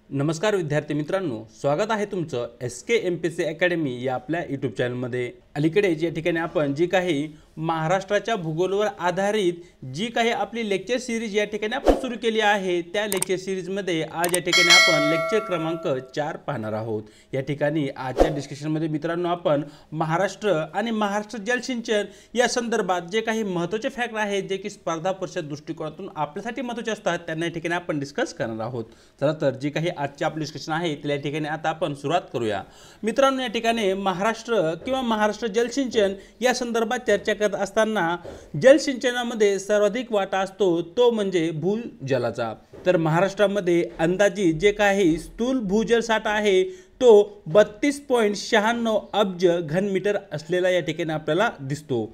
नमस्कार विद्यार्थी मित्रांनो, स्वागत आहे तुमचं SK MPSC अकॅडमी या आपल्या यूट्यूब चॅनलमध्ये। अलीकडेच या ठिकाणी आपण जी काही महाराष्ट्राच्या भूगोलावर आधारित जी काही आपली लेक्चर सीरीज या ठिकाणी आपण सुरू केली आहे, त्या लेक्चर सीरीजमध्ये आज या ठिकाणी आपण लेक्चर क्रमांक 4 पाहणार आहोत। या ठिकाणी आजच्या डिस्कशनमध्ये मित्रांनो आपण महाराष्ट्र आणि महाराष्ट्र जलसिंचन या संदर्भात जे काही महत्त्वाचे फॅक्ट आहेत, जे की स्पर्धा परीक्षा दृष्टिकोनातून आपल्यासाठी महत्त्वाचे असतात, त्यांना या ठिकाणी आपण डिस्कस करणार आहोत। चला तर जी काही आजचे आपले डिस्कशन आहे त्या ठिकाणी आता आपण सुरुवात करूया। मित्रांनो, या ठिकाणी महाराष्ट्र किंवा महाराष्ट्र जलसिंचन या संदर्भात चर्चा करत असताना जलसिंचनामध्ये सर्वाधिक वाटा असतो तो म्हणजे भूजलाचा। तर महाराष्ट्रामध्ये अंदाजित जे काही स्थूल भूजल साठा आहे तो 32.96 अब्ज घनमीटर असलेला या ठिकाणी आपल्याला दिसतो।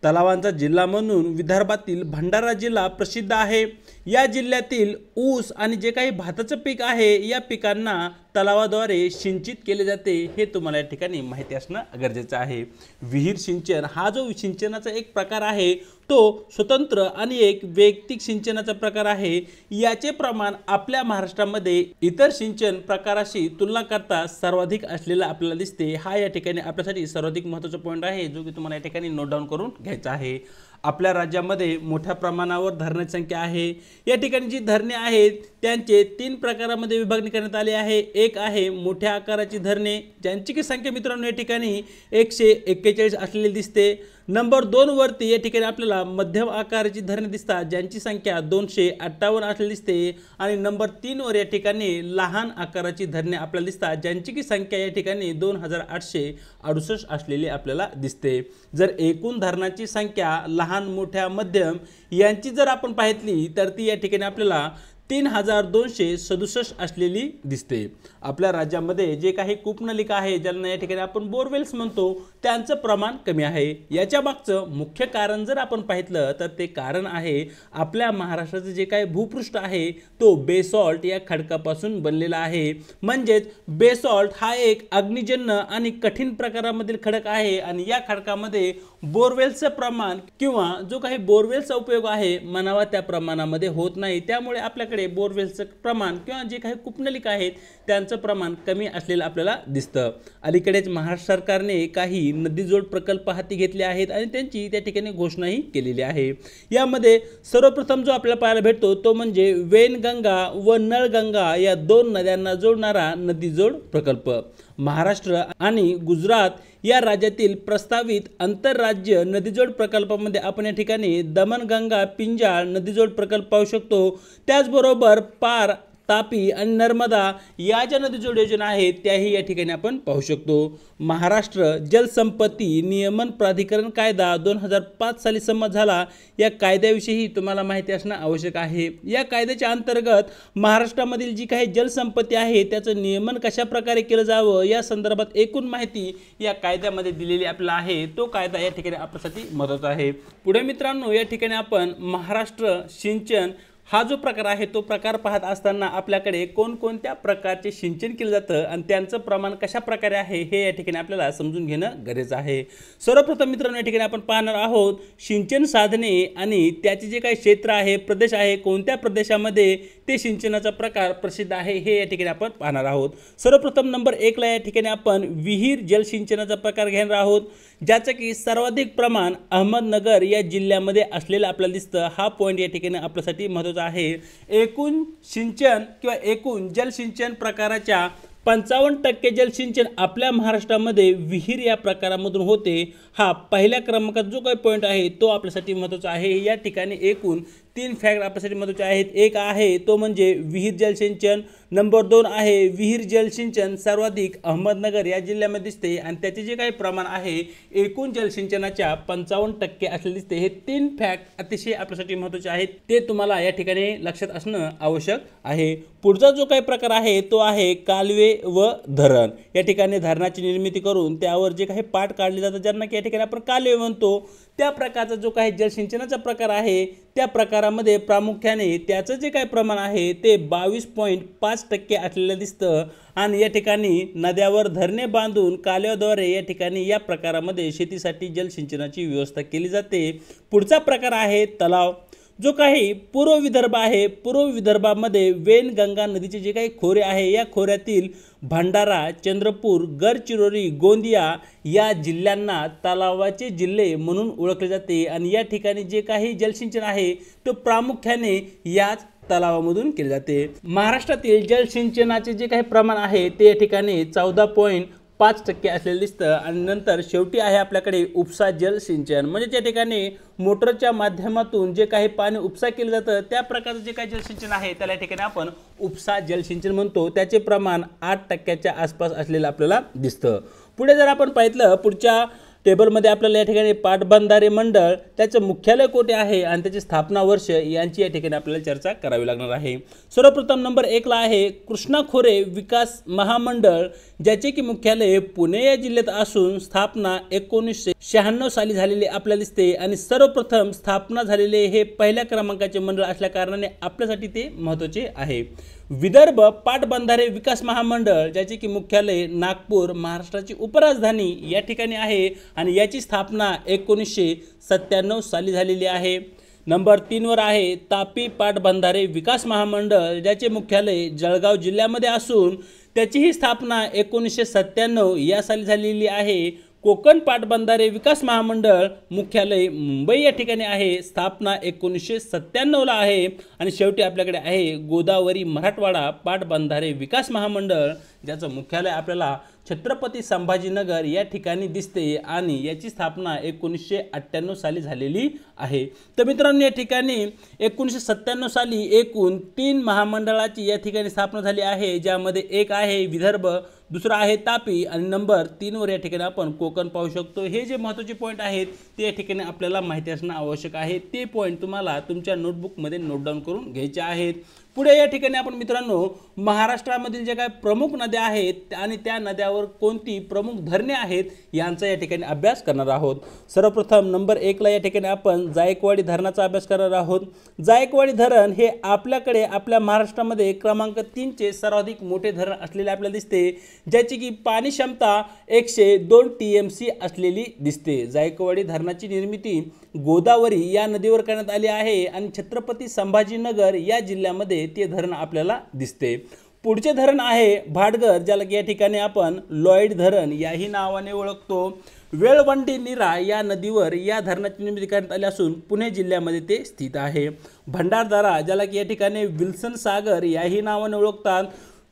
तलावांचा जिल्हा म्हणून विदर्भातील भंडारा जिल्हा प्रसिद्ध आहे। या जिल्ह्यातील ऊस आणि जे काही भाताचं पीक आहे या पिकांना तलावाद्वारे सिंचित केले जाते, हे तुम्हाला या ठिकाणी माहिती असणं गरजेचं आहे। विहीर सिंचन हा जो सिंचनाचा एक प्रकार आहे तो स्वतंत्र आणि एक वैयक्तिक सिंचनाचा प्रकार आहे। याचे प्रमाण आपल्या महाराष्ट्रामध्ये इतर सिंचन प्रकाराशी तुलना करता सर्वाधिक असलेला आपल्याला दिसते। हा या ठिकाणी आपल्यासाठी सर्वाधिक महत्त्वाचा पॉइंट आहे, जो की तुम्हाला या ठिकाणी नोट डाऊन करून घ्यायचा आहे। आपल्या राज्यामध्ये मोठ्या प्रमाणावर धरणांची संख्या आहे। या ठिकाणी जी धरणे आहेत त्यांचे 3 प्रकारामध्ये विभागणी करण्यात आली आहे। एक आहे मोठ्या आकाराची धरणे, ज्यांची की संख्या मित्रांनो या ठिकाणी 141 असलेली दिसते। नंबर 2 वरती या ठिकाणी आपल्याला मध्यम आकाराची धरणे दिसतात, ज्यांची संख्या 258 असलेली दिसते। आणि नंबर 3 वर या ठिकाणी लहान आकाराची धरणे आपल्याला दिसतात, ज्यांची की संख्या या ठिकाणी 2868 असलेली आपल्याला दिसते। जर एकूण धरणाची संख्या लहान, मोठ्या, मध्यम यांची जर आपण पाहितली तर ती या ठिकाणी आपल्याला 3267 असलेली दिसते। आपल्या राज्यामध्ये जे काही कूपनलिका आहे, ज्यांना या ठिकाणी आपण बोरवेल्स म्हणतो, त्यांचं प्रमाण कमी आहे। याच्या मागचं मुख्य कारण जर आपण पाहितलं तर ते कारण आहे आपल्या महाराष्ट्राचं जे काही भूपृष्ठ आहे तो बेसॉल्ट या खडकापासून बनलेला आहे। म्हणजेच बेसॉल्ट हा एक अग्निजन्य आणि कठीण प्रकारामधील खडक आहे आणि या खडकामध्ये बोरवेल्सचं प्रमाण किंवा जो काही बोरवेल्सचा उपयोग आहे म्हणावा त्या प्रमाणामध्ये होत नाही। त्यामुळे आपल्याकडे बोरवेल्सचं प्रमाण किंवा जे काही कूपनलिका आहेत त्यांचं प्रमाण कमी असलेलं आपल्याला दिसतं। अलीकडेच महाराष्ट्र सरकारने काही नदीजोड प्रकल्प हाती घेतले आहेत आणि त्यांची त्या ठिकाणी घोषणाही केलेली आहे। यामध्ये सर्वप्रथम जो आपल्याला पाहायला भेटतो तो म्हणजे वैनगंगा व नळगंगा या 2 नद्यांना जोडणारा नदीजोड प्रकल्प। महाराष्ट्र आणि गुजरात या राज्यातील प्रस्तावित आंतरराज्य नदीजोड प्रकल्पामध्ये आपण या ठिकाणी दमनगंगा पिंजाळ नदीजोड प्रकल्प पाहू शकतो। त्याचबरोबर पार, तापी आणि नर्मदा या ज्या नदीजोड योजना आहेत त्याही या ठिकाणी आपण पाहू शकतो। महाराष्ट्र जलसंपत्ती नियमन प्राधिकरण कायदा 2005 साली संमत झाला। या कायद्याविषयी तुम्हाला माहिती असणं आवश्यक आहे। या कायद्याच्या अंतर्गत महाराष्ट्रामधील जी काही जलसंपत्ती आहे त्याचं नियमन कशा प्रकारे केलं जावं या संदर्भात एकूण माहिती या कायद्यामध्ये दिलेली आपल्याला आहे। तो कायदा या ठिकाणी आपल्यासाठी महत्त्वाचा आहे। पुढे मित्रांनो, या ठिकाणी आपण महाराष्ट्र सिंचन हा जो प्रकार आहे तो प्रकार पाहत असताना आपल्याकडे कोणकोणत्या प्रकारचे सिंचन केले जातं आणि त्यांचं प्रमाण कशा प्रकारे आहे हे या ठिकाणी आपल्याला समजून घेणं गरजेचं आहे। सर्वप्रथम मित्रांनो, या ठिकाणी आपण पाहणार आहोत सिंचन साधने आणि त्याचे जे काही क्षेत्र आहे, प्रदेश आहे, कोणत्या प्रदेशामध्ये ते सिंचनाचा प्रकार प्रसिद्ध आहे हे या ठिकाणी आपण पाहणार आहोत। सर्वप्रथम नंबर 1 ला या ठिकाणी आपण विहीर जलसिंचनाचा प्रकार घेणार आहोत, ज्याचं की सर्वाधिक प्रमाण अहमदनगर या जिल्ह्यामध्ये असलेलं आपल्याला दिसतं। हा पॉईंट या ठिकाणी आपल्यासाठी महत्त्वाचा आहे। एकूण सिंचन किंवा एकूण जलसिंचन प्रकाराच्या 55% जलसिंचन आपल्या महाराष्ट्रामध्ये विहीर या प्रकारामधून होते। हा पहिल्या क्रमांकाचा जो काही पॉईंट आहे तो आपल्यासाठी महत्त्वाचा आहे। या ठिकाणी एकूण 3 फॅक्ट आपल्यासाठी महत्त्वाचे आहेत। एक आहे तो म्हणजे विहीर जलसिंचन, नंबर 2 आहे विहीर जलसिंचन सर्वाधिक अहमदनगर या जिल्ह्यामध्ये दिसते आणि त्याचे जे काही प्रमाण आहे एकूण जलसिंचनाच्या 55% असले दिसते। हे 3 फॅक्ट अतिशय आपल्यासाठी महत्त्वाचे आहेत, ते तुम्हाला या ठिकाणी लक्षात असणं आवश्यक आहे। पुढचा जो काही प्रकार आहे तो आहे कालवे व धरण। या ठिकाणी धरणाची निर्मिती करून त्यावर जे काही पाट काढले जातात, ज्यांना की या ठिकाणी आपण कालवे म्हणतो, त्या प्रकारचा जो काही जलसिंचनाचा प्रकार आहे त्या प्रकारामध्ये प्रामुख्याने त्याचं जे काही प्रमाण आहे ते 22.5% असलेलं दिसतं। आणि या ठिकाणी नद्यावर धरणे बांधून कालव्याद्वारे या ठिकाणी या प्रकारामध्ये शेतीसाठी जलसिंचनाची व्यवस्था केली जाते। पुढचा प्रकार आहे तलाव। जो काही पूर्व विदर्भ आहे, पूर्व विदर्भामध्ये वेनगंगा नदीचे जे काही खोरे आहे, या खोऱ्यातील भंडारा, चंद्रपूर, गडचिरोली, गोंदिया या जिल्ह्यांना तलावाचे जिल्हे म्हणून ओळखले जाते आणि या ठिकाणी जे काही जलसिंचन आहे तो प्रामुख्याने याच तलावामधून केले जाते। महाराष्ट्रातील जलसिंचनाचे जे काही प्रमाण आहे ते या ठिकाणी 14.5% असलेले दिसतं आणि नंतर शेवटी आहे आपल्याकडे उपसा जलसिंचन, म्हणजे त्या ठिकाणी मोटरच्या माध्यमातून जे काही पाणी उपसा केलं जातं त्या प्रकारचं जे काही जलसिंचन आहे त्याला या ठिकाणी आपण उपसा जलसिंचन म्हणतो। त्याचे प्रमाण 8% आसपास असलेलं आपल्याला दिसतं। पुढे जर आपण पाहिलं पुढच्या टेबलमध्ये आपल्याला या ठिकाणी पाटबंधारे मंडळ त्याचं मुख्यालय कोठे आहे आणि त्याची स्थापना वर्ष यांची या ठिकाणी आपल्याला चर्चा करावी लागणार आहे। सर्वप्रथम नंबर 1 ला आहे कृष्णा खोरे विकास महामंडळ, ज्याचे की मुख्यालय पुणे या जिल्ह्यात असून स्थापना 1996 साली झालेली आपल्याला दिसते आणि सर्वप्रथम स्थापना झालेले हे पहिल्या क्रमांकाचे मंडळ असल्या कारणाने आपल्यासाठी ते महत्त्वाचे आहे। विदर्भ पाटबंधारे विकास महामंडळ, ज्याचे की मुख्यालय नागपूर महाराष्ट्राची उपराजधानी या ठिकाणी आहे आणि याची स्थापना 1997 साली झालेली आहे। नंबर 3 वर आहे तापी पाटबंधारे विकास महामंडळ, ज्याचे मुख्यालय जळगाव जिल्ह्यामध्ये असून त्याचीही स्थापना 1997 या साली झालेली आहे। कोकण पाटबंधारे विकास महामंडळ मुख्यालय मुंबई या ठिकाणी आहे, स्थापना 1997 ला आहे आणि शेवटी आपल्याकडे आहे गोदावरी मराठवाडा पाटबंधारे विकास महामंडळ, ज्याचं मुख्यालय आपल्याला छत्रपती संभाजीनगर या ठिकाणी दिसते आणि याची स्थापना 1998 साली झालेली आहे। तर मित्रांनो या ठिकाणी 1997 साली एकूण 3 महामंडळाची या ठिकाणी स्थापना झाली आहे, ज्यामध्ये एक आहे विदर्भ, दुसरा आहे तापी आणि नंबर 3 वर या ठिकाणी आपण कोकण पाहू शकतो। हे जे महत्त्वाचे पॉईंट आहेत ते या ठिकाणी आपल्याला माहिती असणं आवश्यक आहे, ते पॉईंट तुम्हाला तुमच्या नोटबुकमध्ये नोट डाऊन करून घ्यायचे आहेत। पुढे या ठिकाणी आपण मित्रांनो महाराष्ट्रामधील जे काही प्रमुख नद्या आहेत आणि त्या नद्यावर कोणती प्रमुख धरणे आहेत यांचा या ठिकाणी अभ्यास करणार आहोत। सर्वप्रथम नंबर 1 ला या ठिकाणी आपण जायकवाडी धरणाचा अभ्यास करणार आहोत। जायकवाडी धरण हे आपल्याकडे आपल्या महाराष्ट्रामध्ये क्रमांक 3 चे सर्वाधिक मोठे धरण असलेले आपल्याला दिसते, ज्याची की पाणी क्षमता 102 TMC असलेली दिसते। जायकवाडी धरणाची निर्मिती गोदावरी या नदीवर करण्यात आली आहे आणि छत्रपती संभाजीनगर या जिल्ह्यामध्ये ते धरण आपल्याला दिसते। पुढचे धरण आहे भाटघर, ज्याला या ठिकाणी आपण लॉयड धरण याही नावाने ओळखतो। वेळवंडी नीरा या नदीवर या धरणाची निर्मिती करण्यात आली असून पुणे जिल्ह्यामध्ये ते स्थित आहे। भंडारदरा, ज्याला की या ठिकाणी विल्सन सागर याही नावाने ओळखतात,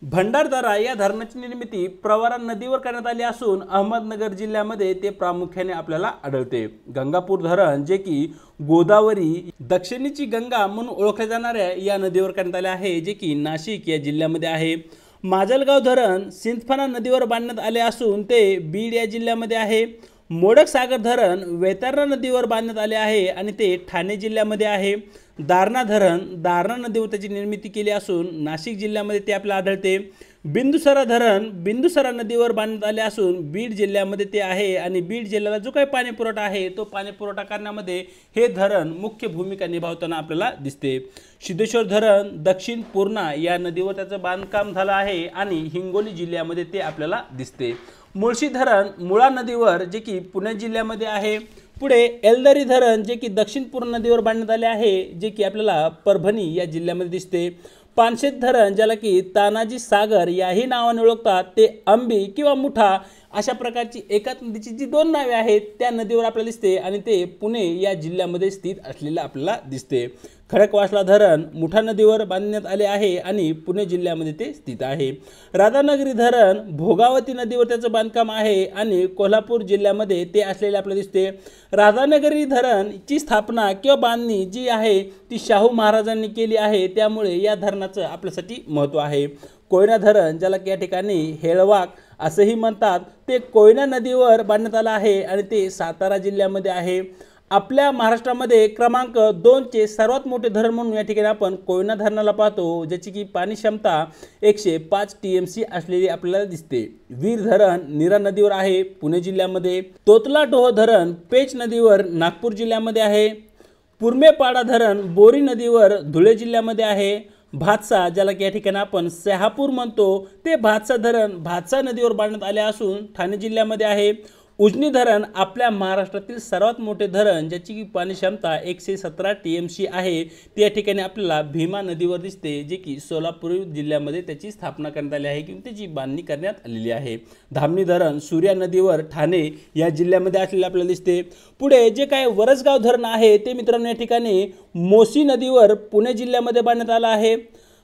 भंडारदरा या धरणाची निर्मिती प्रवरा नदीवर करण्यात आली असून अहमदनगर जिल्ह्यामध्ये ते प्रामुख्याने आपल्याला आढळते। गंगापूर धरण, जे की गोदावरी दक्षिणेची गंगा म्हणून ओळखल्या जाणाऱ्या या नदीवर करण्यात आले आहे, जे की नाशिक या जिल्ह्यामध्ये आहे। माजलगाव धरण सिंदफणा नदीवर बांधण्यात आले असून ते बीड या जिल्ह्यामध्ये आहे। मोडक सागर धरण वैतरणा नदीवर बांधण्यात आले आहे आणि ते ठाणे जिल्ह्यामध्ये आहे। दारणा धरण दारणा नदीवर त्याची निर्मिती केली असून नाशिक जिल्ह्यामध्ये ते आपल्याला आढळते। बिंदुसरा धरण बिंदुसरा नदीवर बांधण्यात आले असून बीड जिल्ह्यामध्ये ते आहे आणि बीड जिल्ह्याला जो काही पाणी पुरवठा आहे तो पाणी पुरवठा करण्यामध्ये हे धरण मुख्य भूमिका निभावताना आपल्याला दिसते। सिद्धेश्वर धरण दक्षिण पूर्णा या नदीवर त्याचं बांधकाम झालं आहे आणि हिंगोली जिल्ह्यामध्ये ते आपल्याला दिसते। मुळशी धरण मुळा नदीवर, जे की पुणे जिल्ह्यामध्ये आहे। पुढे एलदरी धरण, जे की दक्षिण पूर्णा नदीवर बांधण्यात आले आहे, जे की आपल्याला परभणी या जिल्ह्यामध्ये दिसते। पानशेत धरण, ज्याला की तानाजी सागर याही नावाने ओळखतात, ते अंबी किंवा मुठा अशा प्रकारची एकाच नदीची जी 2 नावे आहेत त्या नदीवर आपल्याला दिसते आणि ते पुणे या जिल्ह्यामध्ये स्थित असलेले आपल्याला दिसते। खडकवासला धरण मुठा नदीवर बांधण्यात आले आहे आणि पुणे जिल्ह्यामध्ये ते स्थित आहे। राधानगरी धरण भोगावती नदीवर त्याचं बांधकाम आहे आणि कोल्हापूर जिल्ह्यामध्ये ते असलेले आपल्याला दिसते। राधानगरी धरणची स्थापना किंवा बांधणी जी आहे ती शाहू महाराजांनी केली आहे, त्यामुळे या धरणाचं आपल्यासाठी महत्त्व आहे। कोयना धरण, ज्याला या ठिकाणी हेळवाक असंही म्हणतात, ते कोयना नदीवर बांधण्यात आलं आहे आणि ते सातारा जिल्ह्यामध्ये आहे। आपल्या महाराष्ट्रामध्ये क्रमांक 2 चे सर्वात मोठे धरण म्हणून या ठिकाणी आपण कोयना धरणाला पाहतो, ज्याची की पाणी क्षमता 105 TMC असलेली आपल्याला दिसते। वीर धरण नीरा नदीवर आहे पुणे जिल्ह्यामध्ये। तोतला डोह धरण पेच नदीवर नागपूर जिल्ह्यामध्ये आहे। पुरमेपाडा धरण बोरी नदीवर धुळे जिल्ह्यामध्ये आहे। भातसा, ज्याला की या ठिकाणी आपण शहापूर म्हणतो, ते भातसा धरण भातसा नदीवर बांधण्यात आले असून ठाणे जिल्ह्यामध्ये आहे। उजनी धरण आपल्या महाराष्ट्रातील सर्वात मोठे धरण, ज्याची की पाणी क्षमता 117 TMC आहे, ते या ठिकाणी आपल्याला भीमा नदीवर दिसते, जे की सोलापूर जिल्ह्यामध्ये त्याची स्थापना करण्यात आली आहे किंवा त्याची बांधणी करण्यात आलेली आहे। धामणी धरण सूर्या नदीवर ठाणे या जिल्ह्यामध्ये असलेले आपल्याला दिसते। पुढे जे काय वरसगाव धरण आहे ते मित्रांनो या ठिकाणी मोसी नदीवर पुणे जिल्ह्यामध्ये बांधण्यात आलं आहे।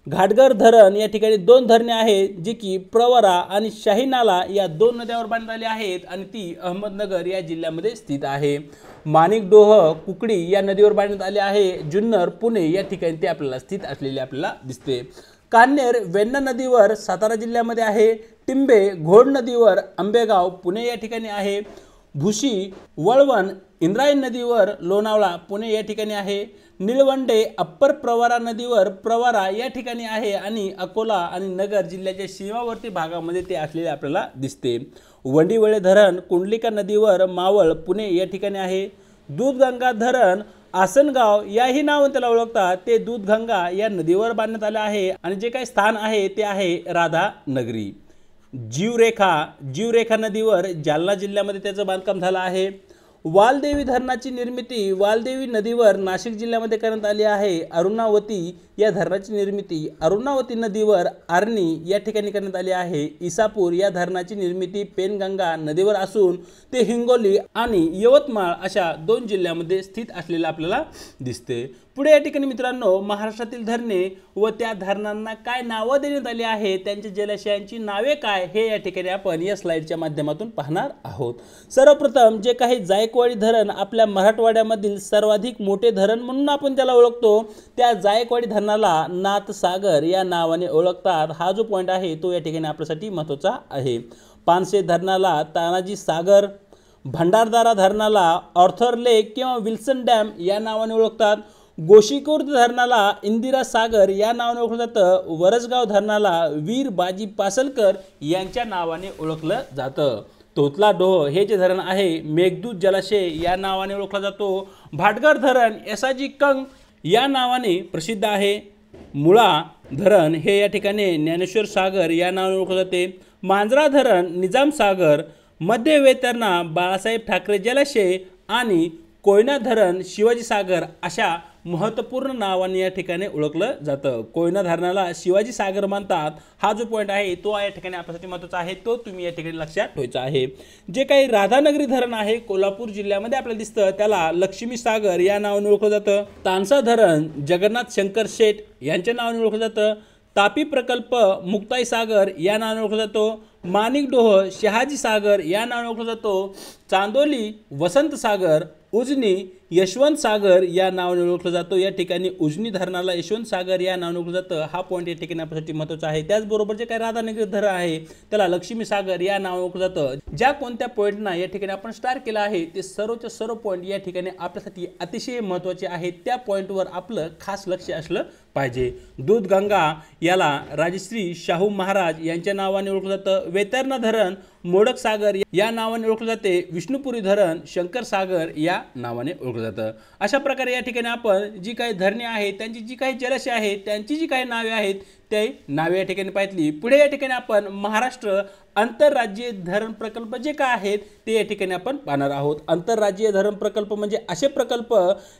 घाटघर धरण या ठिकाणी 2 धरणे आहेत, जी की प्रवरा आणि शाहीनाला या 2 नद्यांवर बांधण्यात आली आहेत आणि ती अहमदनगर या जिल्ह्यामध्ये स्थित आहे। माणिकडोह कुकडी या नदीवर बांधण्यात आले आहे। जुन्नर पुणे या ठिकाणी ते आपल्याला स्थित असलेले आपल्याला दिसते। कान्हेर वेण्णा नदीवर सातारा जिल्ह्यामध्ये आहे। टिंबे घोड नदीवर आंबेगाव पुणे या ठिकाणी आहे। भुशी वळवण इंद्रायणी नदीवर लोणावळा पुणे या ठिकाणी आहे। निळवंडे अप्पर प्रवरा नदीवर प्रवरा या ठिकाणी आहे आणि अकोला आणि नगर जिल्ह्याच्या सीमावर्ती भागामध्ये ते असलेले आपल्याला दिसते। वंडीवळे धरण कुंडलिका नदीवर मावळ पुणे या ठिकाणी आहे। दूधगंगा धरण आसनगाव याही नावाने त्याला ओळखतात, ते दूधगंगा या नदीवर बांधण्यात आले आहे आणि जे काही स्थान आहे ते आहे राधानगरी। जीवरेखा नदीवर जालना जिल्ह्यामध्ये त्याचं बांधकाम झालं आहे। वालदेवी धरणाची निर्मिती वालदेवी नदीवर नाशिक जिल्ह्यामध्ये करण्यात आली आहे। अरुणावती या धरणाची निर्मिती अरुणावती नदीवर आर्णी या ठिकाणी करण्यात आली आहे। इसापूर या धरणाची निर्मिती पेनगंगा नदीवर असून ते हिंगोली आणि यवतमाळ अशा 2 जिल्ह्यामध्ये स्थित असलेले आपल्याला दिसते। पुढे या ठिकाणी मित्रांनो महाराष्ट्रातील धरणे व त्या धरणांना काय नावे देण्यात आली आहेत, त्यांच्या जलाशयांची नावे काय, हे या ठिकाणी आपण या स्लाइडच्या माध्यमातून पाहणार आहोत। सर्वप्रथम जे काही जायकवाडी धरण आपल्या मराठवाड्यामधील सर्वाधिक मोठे धरण म्हणून आपण त्याला ओळखतो, त्या जायकवाडी धरणाला नाथसागर या नावाने ओळखतात। हा जो पॉइंट आहे तो या ठिकाणी आपल्यासाठी महत्त्वाचा आहे। पानसे धरणाला तानाजी सागर, भंडारदारा धरणाला ऑर्थर लेक किंवा विल्सन डॅम या नावाने ओळखतात। गोशीखुर्द धरणाला इंदिरा सागर या नावाने ओळखलं जातं। वरसगाव धरणाला वीर बाजी पासलकर यांच्या नावाने ओळखलं जातं। तोतला डोह हे जे धरण आहे मेघदूत जलाशय या नावाने ओळखला जातो। भाटघर धरण एसाजी कंग या नावाने प्रसिद्ध आहे। मुळा धरण हे या ठिकाणी ज्ञानेश्वर सागर या नावाने ओळखले जाते। मांजरा धरण निजाम सागर, मध्य वेतरणा बाळासाहेब ठाकरे जलाशय आणि कोयना धरण शिवाजी सागर अशा महत्त्वपूर्ण नावाने या ठिकाणी ओळखलं जातं। कोयना धरणाला शिवाजी सागर म्हणतात। हा जो पॉइंट आहे तो या ठिकाणी आपल्यासाठी महत्त्वाचा आहे, तो तुम्ही या ठिकाणी लक्षात ठेवायचा आहे। जे काही राधानगरी धरण आहे कोल्हापूर जिल्ह्यामध्ये आपल्याला दिसतं, त्याला लक्ष्मी सागर या नावाने ओळखलं जातं। तानसा धरण जगन्नाथ शंकर शेठ यांच्या नावाने ओळखलं जातं। तापी प्रकल्प मुक्ताई सागर या नावाने ओळखला जातो। माणिकडोह शहाजी सागर या नावाने ओळखला जातो। चांदोली वसंत सागर, उजनी यशवंत सागर या नावाने ओळखलं जातो। या ठिकाणी उजनी धरणाला यशवंत सागर या नावाने ओळखलं जातं। हा पॉईंट या ठिकाणी आपल्यासाठी महत्त्वाचा आहे। त्याचबरोबर जे काही राधानगरी धरण आहे त्याला लक्ष्मी सागर या नावाने ओळखलं जातं। ज्या कोणत्या पॉईंटना या ठिकाणी आपण स्टार केला आहे ते सर्वच्या सर्व पॉईंट या ठिकाणी आपल्यासाठी अतिशय महत्त्वाचे आहेत। त्या पॉईंटवर आपलं खास लक्ष असलं पाहिजे। दूधगंगा याला राजश्री शाहू महाराज यांच्या नावाने ओळखलं जातं। वेतरणा धरण मोडक सागर या नावाने ओळखले जाते। विष्णुपुरी धरण शंकर सागर या नावाने ओळखलं जातं। अशा प्रकारे या ठिकाणी आपण जी काही धरणे आहेत त्यांची जी काही जलाशय आहेत त्यांची जी काही नावे आहेत ते नावे या ठिकाणी पाहितली। पुढे या ठिकाणी आपण महाराष्ट्र आंतरराज्यीय धरण प्रकल्प जे काय आहेत ते या ठिकाणी आपण पाहणार आहोत। आंतरराज्यीय धरण प्रकल्प म्हणजे असे प्रकल्प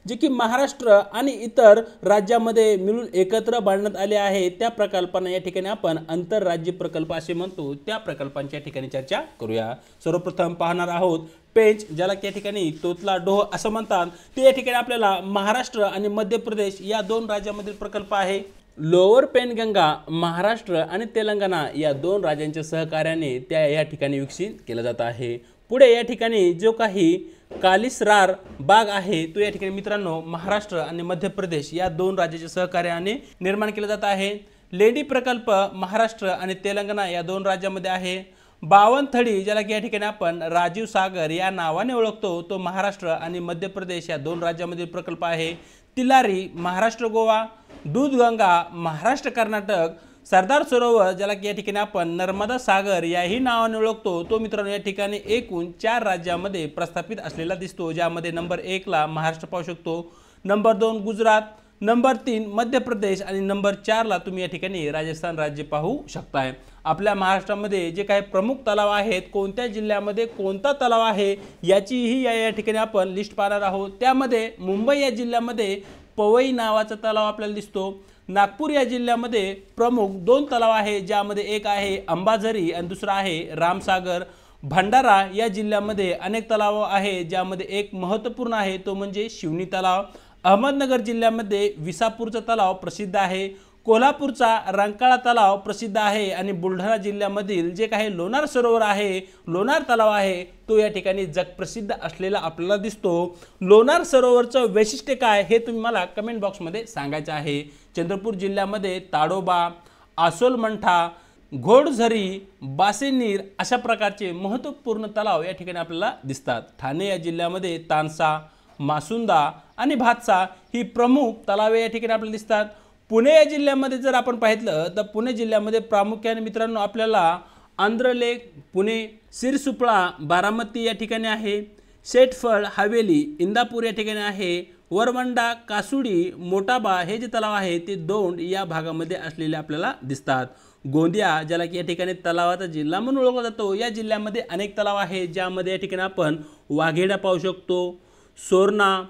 जे की महाराष्ट्र आणि इतर राज्यामध्ये मिळून एकत्र बांधण्यात आले आहेत, त्या प्रकल्पांना या ठिकाणी आपण आंतरराज्य प्रकल्प असे म्हणतो। त्या प्रकल्पांच्या ठिकाणी चर्चा करूया। सर्वप्रथम पाहणार आहोत पेंच, ज्याला त्या ठिकाणी तोतला डोह असं म्हणतात, ते या ठिकाणी आपल्याला महाराष्ट्र आणि मध्य प्रदेश या 2 राज्यांमधील प्रकल्प आहे। लोअर पेनगंगा महाराष्ट्र आणि तेलंगणा या 2 राज्यांच्या सहकार्याने त्या या ठिकाणी विकसित केला जात आहे। पुढे या ठिकाणी जो काही कालिसरार बाग आहे तो या ठिकाणी मित्रांनो महाराष्ट्र आणि मध्य प्रदेश या 2 राज्याच्या सहकार्याने निर्माण केला जात आहे। लेंडी प्रकल्प महाराष्ट्र आणि तेलंगणा या 2 राज्यांमध्ये आहे। बावनथडी, ज्याला की या ठिकाणी आपण राजीव सागर या नावाने ओळखतो, तो महाराष्ट्र आणि मध्य प्रदेश या 2 राज्यांमधील प्रकल्प आहे। तिलारी महाराष्ट्र गोवा, दूधगंगा महाराष्ट्र कर्नाटक, सरदार सरोवर, ज्याला की या ठिकाणी आपण नर्मदा सागर याही नावाने ओळखतो, तो मित्रांनो या ठिकाणी एकूण 4 राज्यांमध्ये प्रस्थापित असलेला दिसतो, ज्यामध्ये नंबर 1 ला महाराष्ट्र पाहू शकतो, नंबर 2 गुजरात, नंबर 3 मध्य प्रदेश आणि नंबर 4ला तुम्ही या ठिकाणी राजस्थान राज्य पाहू शकताय। आपल्या महाराष्ट्रामध्ये जे काही प्रमुख तलाव आहेत, कोणत्या जिल्ह्यामध्ये कोणता तलाव आहे याचीही या ठिकाणी आपण लिस्ट पाहणार आहोत। त्यामध्ये मुंबई या जिल्ह्यामध्ये पवई नावाचा तलाव आपल्याला दिसतो। नागपूर या जिल्ह्यामध्ये प्रमुख 2 तलाव आहे, ज्यामध्ये एक आहे अंबाझरी आणि दुसरा आहे रामसागर। भंडारा या जिल्ह्यामध्ये अनेक तलाव आहे, ज्यामध्ये एक महत्त्वपूर्ण आहे तो म्हणजे शिवनी तलाव। अहमदनगर जिल्ह्यामध्ये विसापूरचा तलाव प्रसिद्ध आहे। कोल्हापूरचा रंकाळा तलाव प्रसिद्ध आहे आणि बुलढाणा जिल्ह्यामधील जे काही लोणार सरोवर आहे, लोणार तलाव आहे, तो या ठिकाणी जगप्रसिद्ध असलेला आपल्याला दिसतो। लोणार सरोवरचं वैशिष्ट्य काय हे तुम्ही मला कमेंट बॉक्समध्ये सांगायचं आहे। चंद्रपूर जिल्ह्यामध्ये ताडोबा, आसोलमंठा, घोडझरी, बासेनीर अशा प्रकारचे महत्त्वपूर्ण तलाव या ठिकाणी आपल्याला दिसतात। ठाणे या जिल्ह्यामध्ये तानसा, मासुंदा आणि भातसा ही प्रमुख तलावे या ठिकाणी आपल्याला दिसतात। पुणे या जिल्ह्यामध्ये जर आपण पाहिलं तर पुणे जिल्ह्यामध्ये प्रामुख्याने मित्रांनो आपल्याला आंध्रलेक, पुणे, सिरसुपळा, बारामती या ठिकाणी आहे। शेटफळ, हवेली, इंदापूर या ठिकाणी आहे। वरवंडा, कासुडी, मोटाबा हे जे तलाव आहे ते दौंड या भागामध्ये असलेले आपल्याला दिसतात। गोंदिया, ज्याला की या ठिकाणी तलावाचा जिल्हा म्हणून ओळखला जातो, या जिल्ह्यामध्ये अनेक तलाव आहेत, ज्यामध्ये या ठिकाणी आपण वाघेडा पाहू शकतो। सोरना,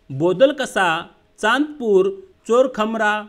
बोदलकसा, चांदपूर, चोरखमरा,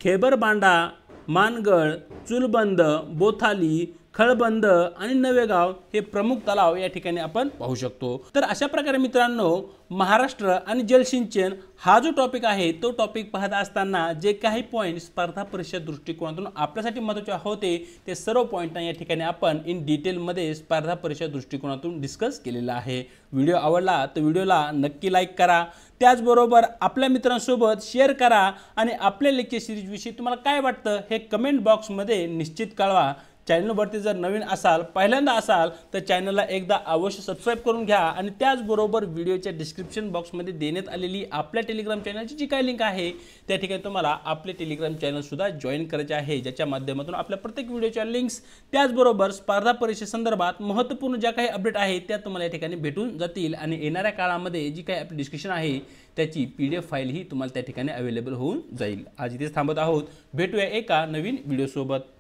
खेबरबांडा, मानगड, चुलबंद, बोथाली, खळबंद आणि नवेगाव हे प्रमुख तलाव या ठिकाणी आपण पाहू शकतो। तर अशा प्रकारे मित्रांनो महाराष्ट्र आणि जलसिंचन हा जो टॉपिक आहे तो टॉपिक पाहत असताना जे काही पॉईंट स्पर्धा परीक्षा दृष्टिकोनातून आपल्यासाठी महत्त्वाचे होते ते सर्व पॉईंट या ठिकाणी आपण इन डिटेलमध्ये स्पर्धा परीक्षा दृष्टिकोनातून डिस्कस केलेला आहे। व्हिडिओ आवडला तर व्हिडिओला नक्की लाईक करा, त्याचबरोबर आपल्या मित्रांसोबत शेअर करा आणि आपल्या लेक्चर सिरीजविषयी तुम्हाला काय वाटतं हे कमेंट बॉक्समध्ये निश्चित कळवा। चॅनलवरती जर नवीन असाल, पहिल्यांदा असाल तर चॅनलला एकदा अवश्य सबस्क्राईब करून घ्या आणि त्याचबरोबर व्हिडिओच्या डिस्क्रिप्शन बॉक्समध्ये देण्यात आलेली आपल्या टेलिग्राम चॅनलची जी काही लिंक आहे त्या ठिकाणी तुम्हाला आपले टेलिग्राम चॅनलसुद्धा जॉईन करायचे आहे, ज्याच्या माध्यमातून आपल्या प्रत्येक व्हिडिओच्या लिंक्स त्याचबरोबर स्पर्धा परीक्षेसंदर्भात महत्त्वपूर्ण ज्या काही अपडेट आहेत त्या तुम्हाला या ठिकाणी भेटून जातील आणि येणाऱ्या काळामध्ये जी काही आपली डिस्कशन आहे त्याची PDF फाईल ही तुम्हाला त्या ठिकाणी अवेलेबल होऊन जाईल। आज इथेच थांबत आहोत, भेटूया एका नवीन व्हिडिओसोबत।